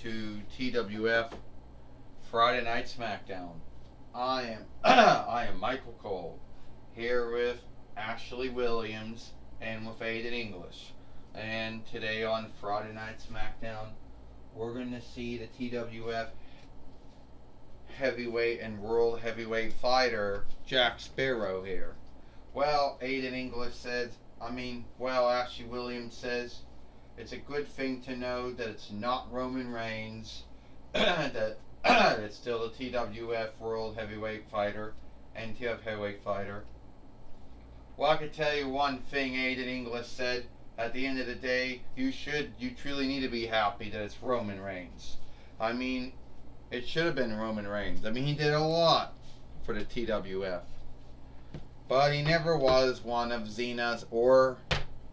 to TWF Friday Night Smackdown. I am Michael Cole, here with Ashley Williams and with Aiden English. And today on Friday Night Smackdown, we're going to see the TWF heavyweight and world heavyweight fighter Jack Sparrow here. Well, Aiden English says, Ashley Williams says, it's a good thing to know that it's not Roman Reigns, that it's still the TWF World Heavyweight Fighter and TWF Heavyweight Fighter. Well, I can tell you one thing Aiden English said. At the end of the day, you truly need to be happy that it's Roman Reigns. It should have been Roman Reigns. He did a lot for the TWF. But he never was one of Xena's or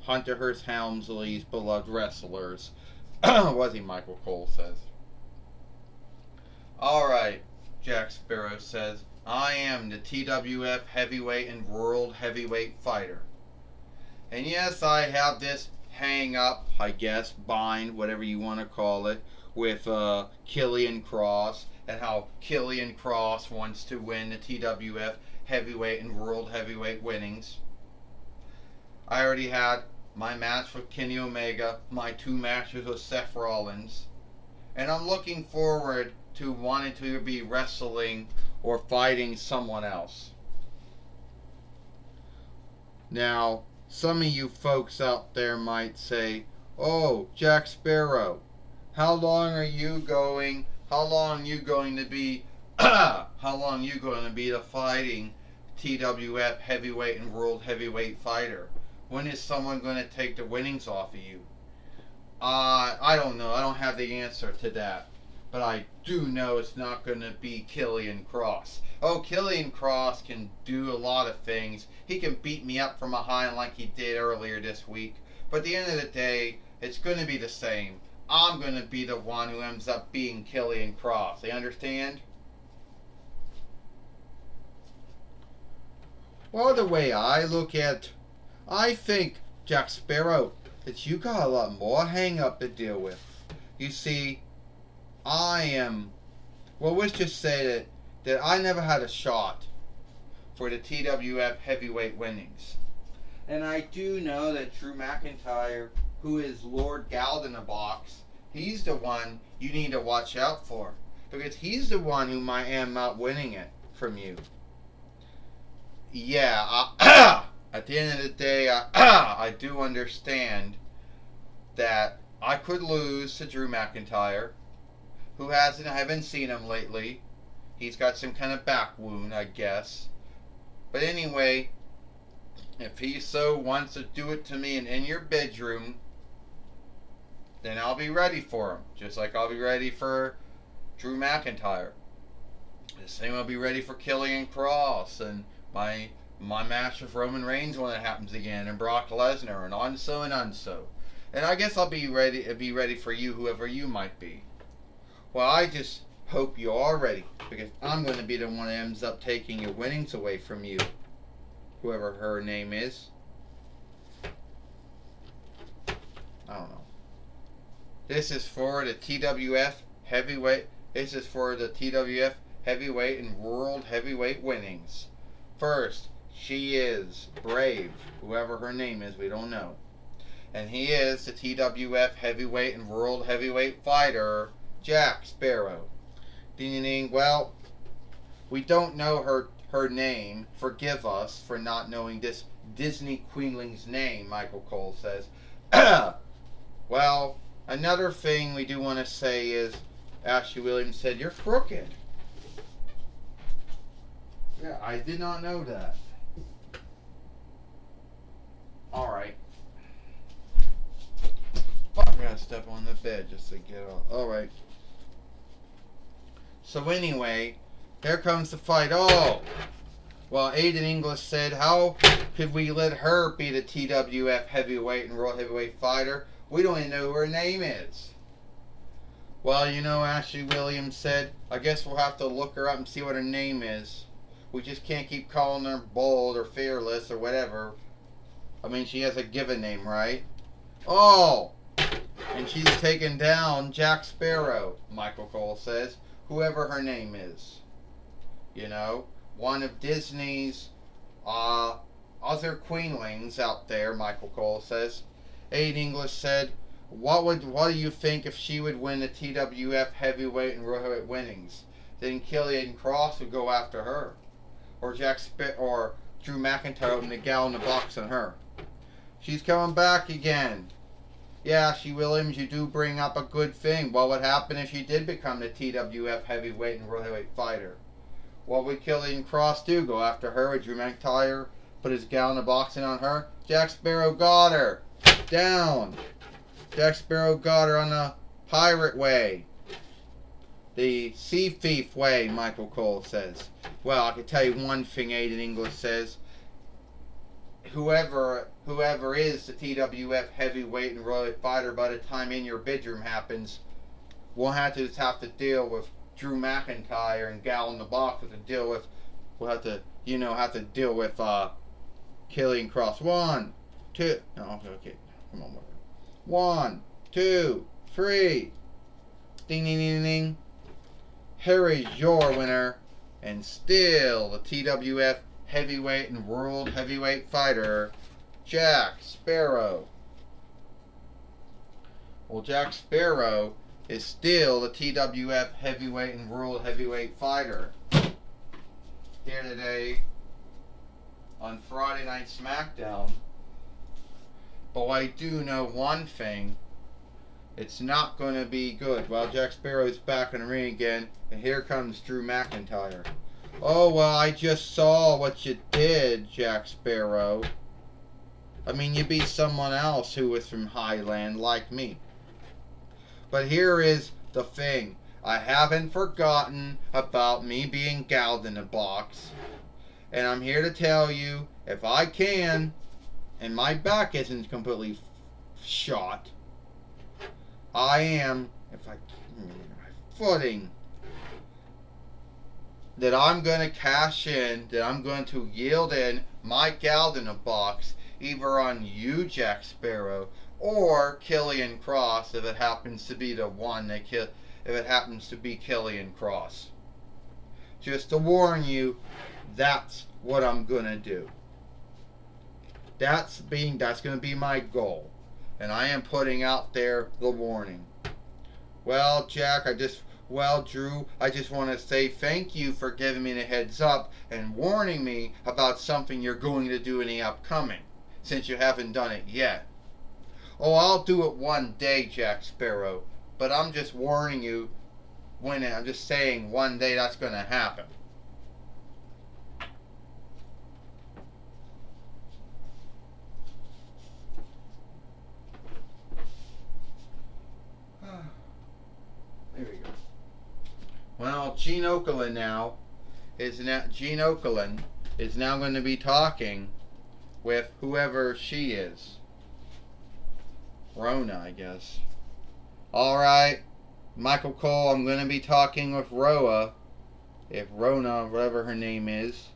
Hunter Hearst Helmsley's beloved wrestlers. Was he, Michael Cole says. Alright, Jack Sparrow says, I am the TWF heavyweight and world heavyweight fighter. And yes, I have this hang up, I guess, bind, whatever you want to call it, with Killian Cross, and how Killian Cross wants to win the TWF heavyweight and world heavyweight winnings. I already had my match with Kenny Omega, my 2 matches with Seth Rollins, and I'm looking forward to wanting to be wrestling or fighting someone else. Now, some of you folks out there might say, oh, Jack Sparrow, how long are you going to be the fighting TWF heavyweight and world heavyweight fighter? When is someone going to take the winnings off of you? I don't know. I don't have the answer to that. But I do know it's not going to be Killian Cross. Oh, Killian Cross can do a lot of things. He can beat me up from behind like he did earlier this week. But at the end of the day, it's going to be the same. I'm going to be the one who ends up being Killian Cross. You understand? Well, the way I look at, I think, Jack Sparrow, that you got a lot more hang up to deal with. You see, let's just say that I never had a shot for the TWF heavyweight winnings. And I do know that Drew McIntyre, who is Lord Box, he's the one you need to watch out for. Because he's the one who might end up winning it from you. Yeah, at the end of the day, I do understand that I could lose to Drew McIntyre, who I haven't seen him lately. He's got some kind of back wound, I guess. But anyway, if he so wants to do it to me in your bedroom, then I'll be ready for him. Just like I'll be ready for Drew McIntyre. The same I'll be ready for Killian Cross and my match with Roman Reigns when it happens again, and Brock Lesnar, and on so and on so. And I guess I'll be ready for you, whoever you might be. Well, I just hope you are ready, because I'm going to be the one that ends up taking your winnings away from you, whoever her name is. I don't know. This is for the TWF heavyweight. This is for the TWF heavyweight and world heavyweight winnings. First, she is Brave, whoever her name is, we don't know. And he is the TWF heavyweight and world heavyweight fighter, Jack Sparrow. Ding ding. Well, we don't know her name. Forgive us for not knowing this Disney Queenling's name, Michael Cole says. Well, another thing we do want to say is, Ashley Williams said, you're crooked. Yeah, I did not know that. Alright. Fuck, I'm gonna step on the bed just to get off. Alright. So anyway, here comes the fight. Oh! Well, Aiden English said, how could we let her be the TWF heavyweight and world heavyweight fighter? We don't even know who her name is. Well, Ashley Williams said, I guess we'll have to look her up and see what her name is. We just can't keep calling her Bold or Fearless or whatever. She has a given name, right? Oh! And she's taken down Jack Sparrow, Michael Cole says, whoever her name is. You know, one of Disney's other queenlings out there, Michael Cole says. Aiden English said, what do you think if she would win the TWF heavyweight and world heavyweight winnings? Then Killian Cross would go after her. Or or Drew McIntyre open the gal in the box on her. She's coming back again. Yeah, she Williams, you do bring up a good thing. What would happen if she did become the TWF heavyweight and world heavyweight fighter? What would Killian Cross do? Go after her? Would Drew McIntyre put his gal in the boxing on her? Jack Sparrow got her. Down. Jack Sparrow got her on the pirate way. The sea thief way, Michael Cole says. Well, I can tell you one thing Aiden English says. Whoever is the TWF heavyweight and royal fighter by the time In Your Bedroom happens, we'll have to deal with Drew McIntyre and gal in the box. We'll have to deal with Killian Cross. 1, 2. No, okay. Come on. 1, 2, 3. Ding, ding, ding, ding. Here is your winner, and still the TWF heavyweight and world heavyweight fighter, Jack Sparrow. Well, Jack Sparrow is still the TWF heavyweight and world heavyweight fighter. Here today on Friday Night Smackdown. But I do know one thing. It's not going to be good. Well, Jack Sparrow's back in the ring again, and here comes Drew McIntyre. Oh, well, I just saw what you did, Jack Sparrow. I mean, you beat someone else who was from Highland like me. But here is the thing. I haven't forgotten about me being gouged in a box. And I'm here to tell you, if I can, and my back isn't completely shot, I am, footing that I'm going to cash in, that I'm going to yield in my gouged in a box, either on you, Jack Sparrow, or Killian Cross, if it happens to be the one if it happens to be Killian Cross. Just to warn you, that's what I'm going to do. That's going to be my goal. And I am putting out there the warning. Well, Jack, Drew, I just want to say thank you for giving me the heads up and warning me about something you're going to do in the upcoming, since you haven't done it yet. Oh, I'll do it one day, Jack Sparrow, but I'm just warning you I'm just saying one day that's going to happen. There we go. Well, Gene Okerlund is now going to be talking with whoever she is. Rona, I guess. Alright, Michael Cole, I'm going to be talking with Rona, whatever her name is.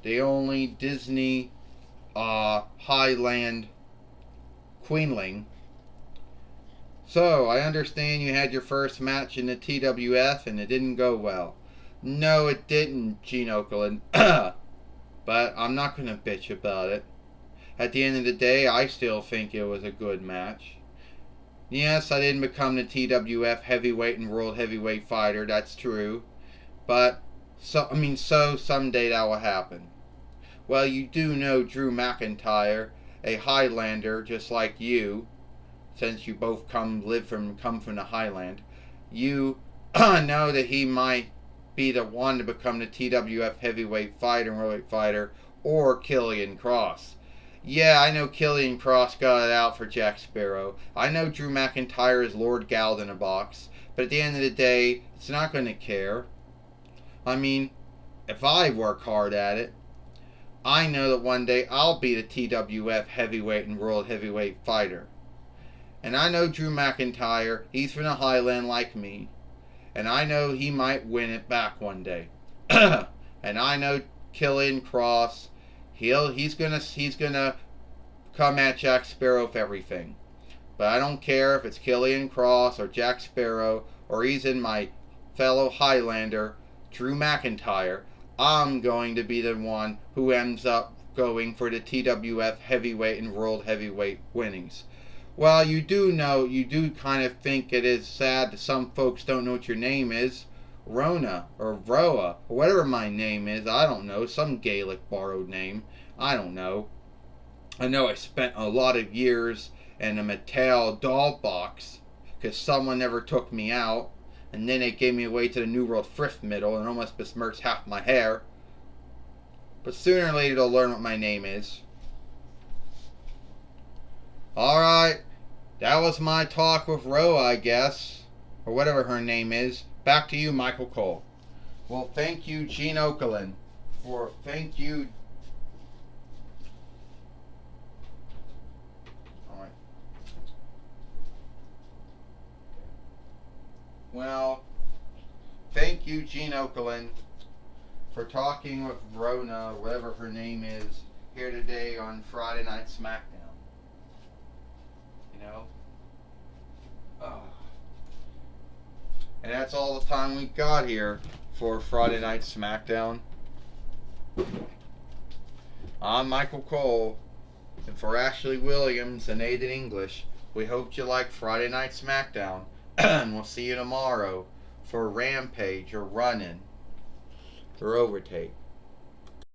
The only Disney Highland queenling. So, I understand you had your first match in the TWF and it didn't go well. No, it didn't, Gene Okerlund. But I'm not going to bitch about it. At the end of the day, I still think it was a good match. Yes, I didn't become the TWF heavyweight and world heavyweight fighter, that's true. But, someday that will happen. Well, you do know Drew McIntyre, a Highlander just like you, since you both come from the Highland. You know that he might be the one to become the TWF heavyweight fighter and worldweight fighter, or Killian Cross. Yeah, I know Killian Cross got it out for Jack Sparrow. I know Drew McIntyre is Lord Gouged in a box. But at the end of the day, it's not going to care. I mean, if I work hard at it, I know that one day I'll be the TWF heavyweight and world heavyweight fighter. And I know Drew McIntyre, he's from the Highland like me. And I know he might win it back one day. And I know Killian Cross, he's gonna come at Jack Sparrow for everything. But I don't care if it's Killian Cross or Jack Sparrow or even my fellow Highlander, Drew McIntyre. I'm going to be the one who ends up going for the TWF heavyweight and world heavyweight winnings. Well, you do kind of think it is sad that some folks don't know what your name is. Rona or Roa or whatever my name is. I don't know. Some Gaelic borrowed name. I don't know. I know I spent a lot of years in a Mattel doll box because someone never took me out. And then they gave me away to the New World Thrift Middle and almost besmirched half my hair. But sooner or later they'll learn what my name is. Alright, that was my talk with Roa, I guess. Or whatever her name is. Back to you, Michael Cole. Well, thank you, Gene Okerlund. Thank you. Alright. Well, thank you, Gene Okerlund, for talking with Rona, whatever her name is, here today on Friday Night Smackdown. You know? And that's all the time we got here for Friday Night Smackdown. I'm Michael Cole, and for Ashley Williams and Aiden English, we hope you like Friday Night Smackdown, and we'll see you tomorrow for Rampage or Run-In or Overtake.